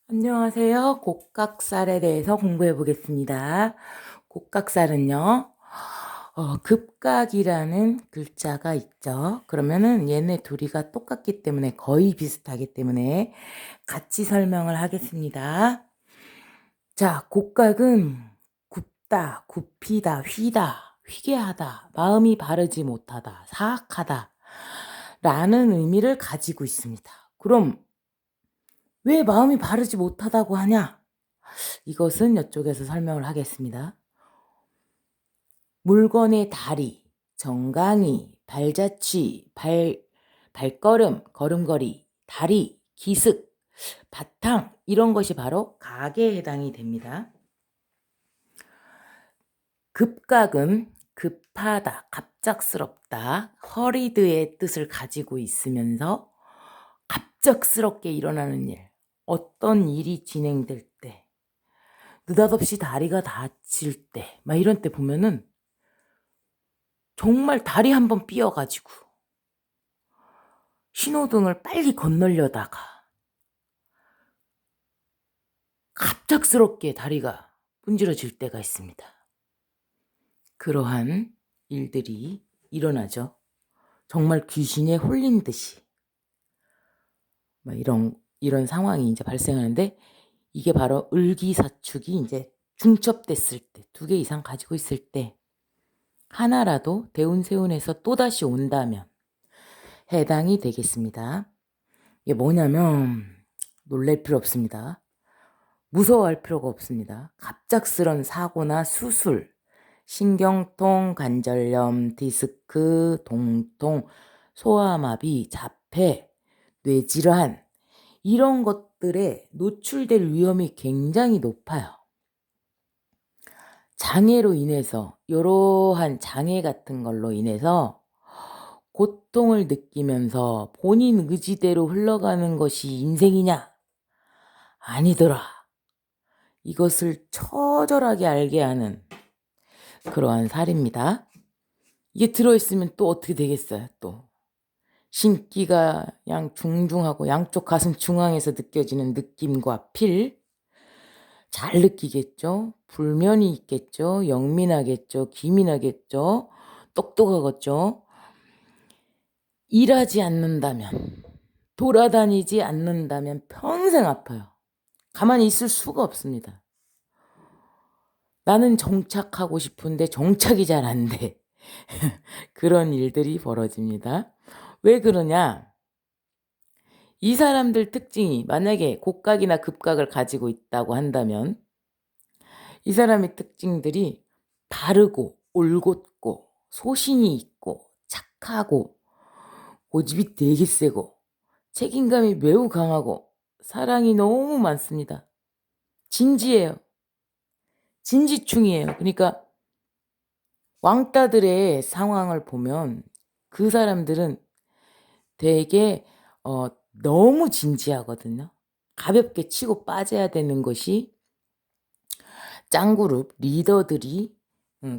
안녕하세요. 곡각살에 대해서 공부해 보겠습니다. 곡각살은요, 급각이라는 글자가 있죠. 그러면은 얘네 둘이가 똑같기 때문에 거의 비슷하기 때문에 같이 설명을 하겠습니다. 자, 곡각은 굽다, 굽히다, 휘다, 휘게 하다, 마음이 바르지 못하다, 사악하다 라는 의미를 가지고 있습니다. 그럼 왜 마음이 바르지 못하다고 하냐? 이것은 이쪽에서 설명을 하겠습니다. 물건의 다리, 정강이, 발자취, 발걸음, 걸음걸이, 다리, 기슭, 바탕 이런 것이 바로 각에 해당이 됩니다. 급각은 급하다, 갑작스럽다, 허리드의 뜻을 가지고 있으면서 갑작스럽게 일어나는 일, 어떤 일이 진행될 때 느닷없이 다리가 다칠 때, 막 이런 때 보면은 정말 다리 한번 삐어가지고 신호등을 빨리 건너려다가 갑작스럽게 다리가 분질러질 때가 있습니다. 그러한 일들이 일어나죠. 정말 귀신에 홀린 듯이. 막 이런 상황이 이제 발생하는데 이게 바로 을기사축이 이제 중첩됐을 때, 2개 이상 가지고 있을 때 하나라도 대운세운에서 또다시 온다면 해당이 되겠습니다. 이게 뭐냐면 놀랄 필요 없습니다. 무서워할 필요가 없습니다. 갑작스런 사고나 수술, 신경통, 관절염, 디스크, 동통, 소아마비, 자폐, 뇌질환 이런 것들에 노출될 위험이 굉장히 높아요. 장애로 인해서 이러한 장애 같은 걸로 인해서 고통을 느끼면서 본인 의지대로 흘러가는 것이 인생이냐? 아니더라. 이것을 처절하게 알게 하는 그러한 살입니다. 이게 들어있으면 또 어떻게 되겠어요? 또 신기가 중중하고 양쪽 가슴 중앙에서 느껴지는 느낌과 필 잘 느끼겠죠? 불면이 있겠죠? 영민하겠죠? 기민하겠죠? 똑똑하겠죠? 일하지 않는다면, 돌아다니지 않는다면 평생 아파요. 가만히 있을 수가 없습니다. 나는 정착하고 싶은데 정착이 잘 안 돼. 그런 일들이 벌어집니다. 왜 그러냐? 이 사람들 특징이 만약에 곡각이나 급각을 가지고 있다고 한다면 이 사람의 특징들이 바르고 올곧고 소신이 있고 착하고 고집이 되게 세고 책임감이 매우 강하고 사랑이 너무 많습니다. 진지해요. 진지충이에요. 그러니까 왕따들의 상황을 보면 그 사람들은 되게 너무 진지하거든요. 가볍게 치고 빠져야 되는 것이 짱그룹 리더들이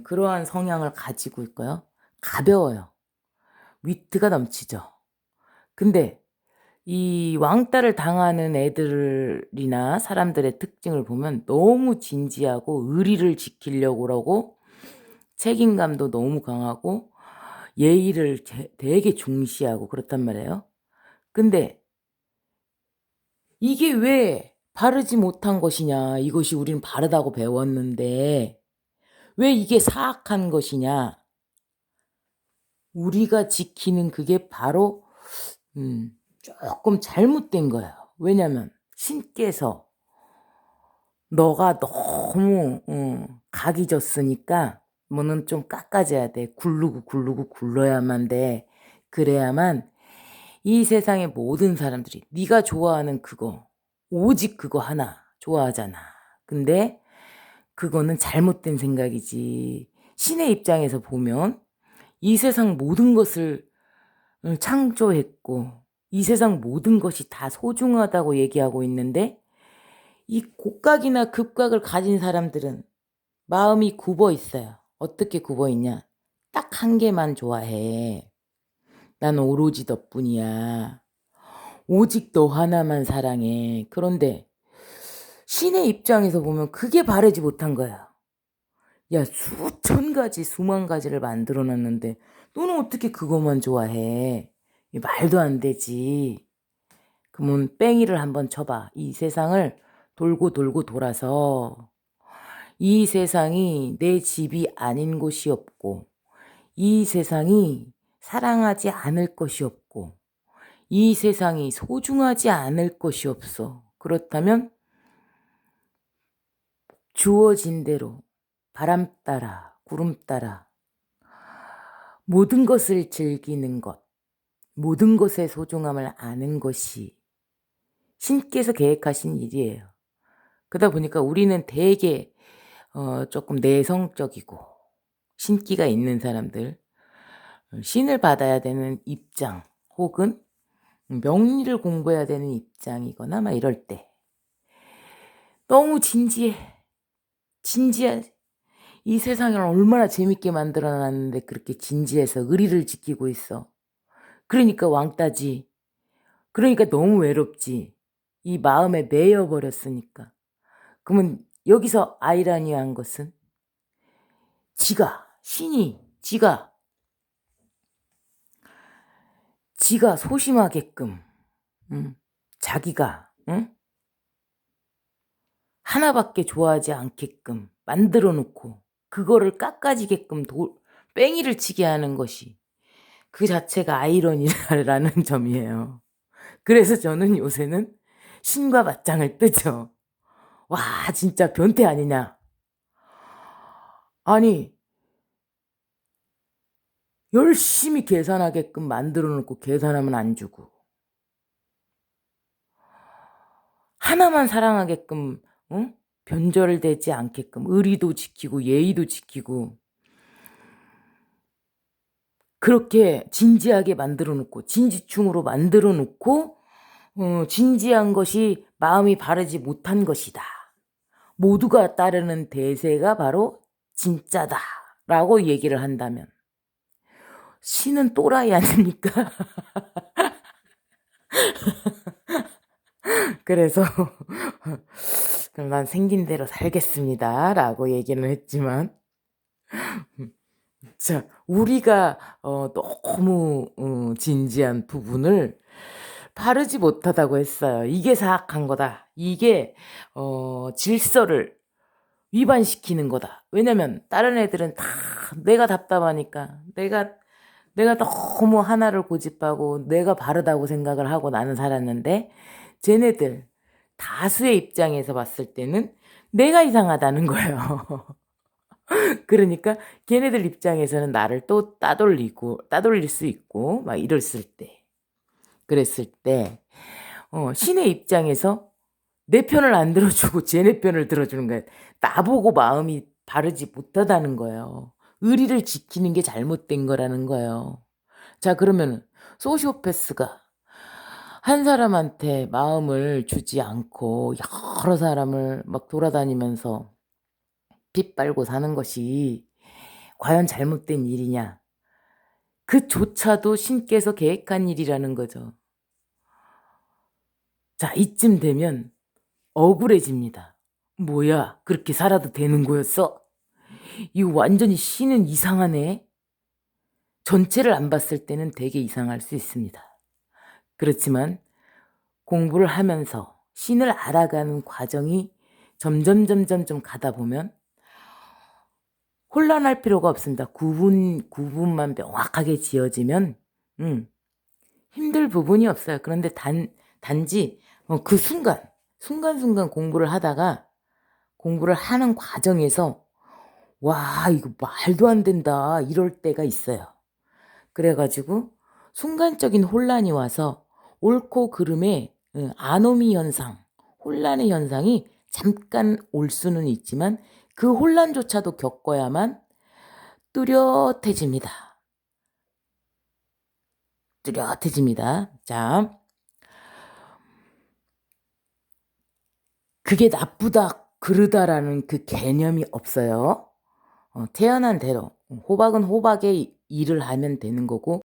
그러한 성향을 가지고 있고요. 가벼워요. 위트가 넘치죠. 근데 이 왕따를 당하는 애들이나 사람들의 특징을 보면 너무 진지하고 의리를 지키려고 그러고 책임감도 너무 강하고 예의를 되게 중시하고 그렇단 말이에요. 근데 이게 왜 바르지 못한 것이냐? 이것이 우리는 바르다고 배웠는데 왜 이게 사악한 것이냐? 우리가 지키는 그게 바로 조금 잘못된 거예요. 왜냐면 신께서 너가 너무 각이 졌으니까 뭐는 좀 깎아줘야 돼. 굴르고 굴러야만 돼. 그래야만 이 세상의 모든 사람들이 네가 좋아하는 그거 오직 그거 하나 좋아하잖아. 근데 그거는 잘못된 생각이지. 신의 입장에서 보면 이 세상 모든 것을 창조했고 이 세상 모든 것이 다 소중하다고 얘기하고 있는데 이 곡각이나 급각을 가진 사람들은 마음이 굽어 있어요. 어떻게 굽어 있냐? 딱 한 개만 좋아해. 난 오로지 너뿐이야. 오직 너 하나만 사랑해. 그런데 신의 입장에서 보면 그게 바르지 못한 거야. 야, 수천 가지, 수만 가지를 만들어 놨는데 너는 어떻게 그것만 좋아해? 이 말도 안 되지. 그러면 뺑이를 한번 쳐봐. 이 세상을 돌고 돌고 돌아서 이 세상이 내 집이 아닌 곳이 없고, 이 세상이 사랑하지 않을 것이 없고, 이 세상이 소중하지 않을 것이 없어. 그렇다면 주어진 대로 바람 따라 구름 따라 모든 것을 즐기는 것, 모든 것의 소중함을 아는 것이 신께서 계획하신 일이에요. 그러다 보니까 우리는 되게 조금 내성적이고 신기가 있는 사람들, 신을 받아야 되는 입장 혹은 명리를 공부해야 되는 입장이거나 막 이럴 때 너무 진지해. 이 세상을 얼마나 재밌게 만들어 놨는데 그렇게 진지해서 의리를 지키고 있어. 그러니까 왕따지. 그러니까 너무 외롭지. 이 마음에 매여 버렸으니까. 그러면 여기서 아이러니한 것은 신이 지가 소심하게끔 자기가 하나밖에 좋아하지 않게끔 만들어 놓고 그거를 깎아지게끔 뺑이를 치게 하는 것이 그 자체가 아이러니라는 점이에요. 그래서 저는 요새는 신과 맞짱을 뜨죠. 와, 진짜 변태 아니냐. 아니, 열심히 계산하게끔 만들어 놓고 계산하면 안 주고 하나만 사랑하게끔 변절되지 않게끔 의리도 지키고 예의도 지키고 그렇게 진지하게 만들어 놓고 진지충으로 만들어 놓고 진지한 것이 마음이 바르지 못한 것이다. 모두가 따르는 대세가 바로 진짜다 라고 얘기를 한다면 신은 또라이 아닙니까? 그래서 그럼 난 생긴 대로 살겠습니다 라고 얘기는 했지만 자, 우리가 너무 진지한 부분을 바르지 못하다고 했어요. 이게 사악한 거다. 이게 질서를 위반시키는 거다. 왜냐면 다른 애들은 다 내가 답답하니까 내가 너무 하나를 고집하고 내가 바르다고 생각을 하고 나는 살았는데 쟤네들 다수의 입장에서 봤을 때는 내가 이상하다는 거예요. 그러니까 걔네들 입장에서는 나를 또 따돌릴 수 있고 막 그랬을 때 신의 입장에서 내 편을 안 들어주고 쟤네 편을 들어주는 거야. 나보고 마음이 바르지 못하다는 거예요. 의리를 지키는 게 잘못된 거라는 거예요. 자, 그러면 소시오패스가 한 사람한테 마음을 주지 않고 여러 사람을 막 돌아다니면서 빗빨고 사는 것이 과연 잘못된 일이냐? 그조차도 신께서 계획한 일이라는 거죠. 자, 이쯤 되면 억울해집니다. 뭐야, 그렇게 살아도 되는 거였어? 이거 완전히 신은 이상하네. 전체를 안 봤을 때는 되게 이상할 수 있습니다. 그렇지만 공부를 하면서 신을 알아가는 과정이 점점 좀 가다 보면 혼란할 필요가 없습니다. 구분만 명확하게 지어지면 힘들 부분이 없어요. 그런데 단지 그 순간순간 공부를 하는 과정에서 와, 이거 말도 안 된다 이럴 때가 있어요. 그래가지고 순간적인 혼란이 와서 옳고 그름의 아노미 현상, 혼란의 현상이 잠깐 올 수는 있지만 그 혼란조차도 겪어야만 뚜렷해집니다. 자, 그게 나쁘다, 그르다라는 그 개념이 없어요. 태어난 대로 호박은 호박의 일을 하면 되는 거고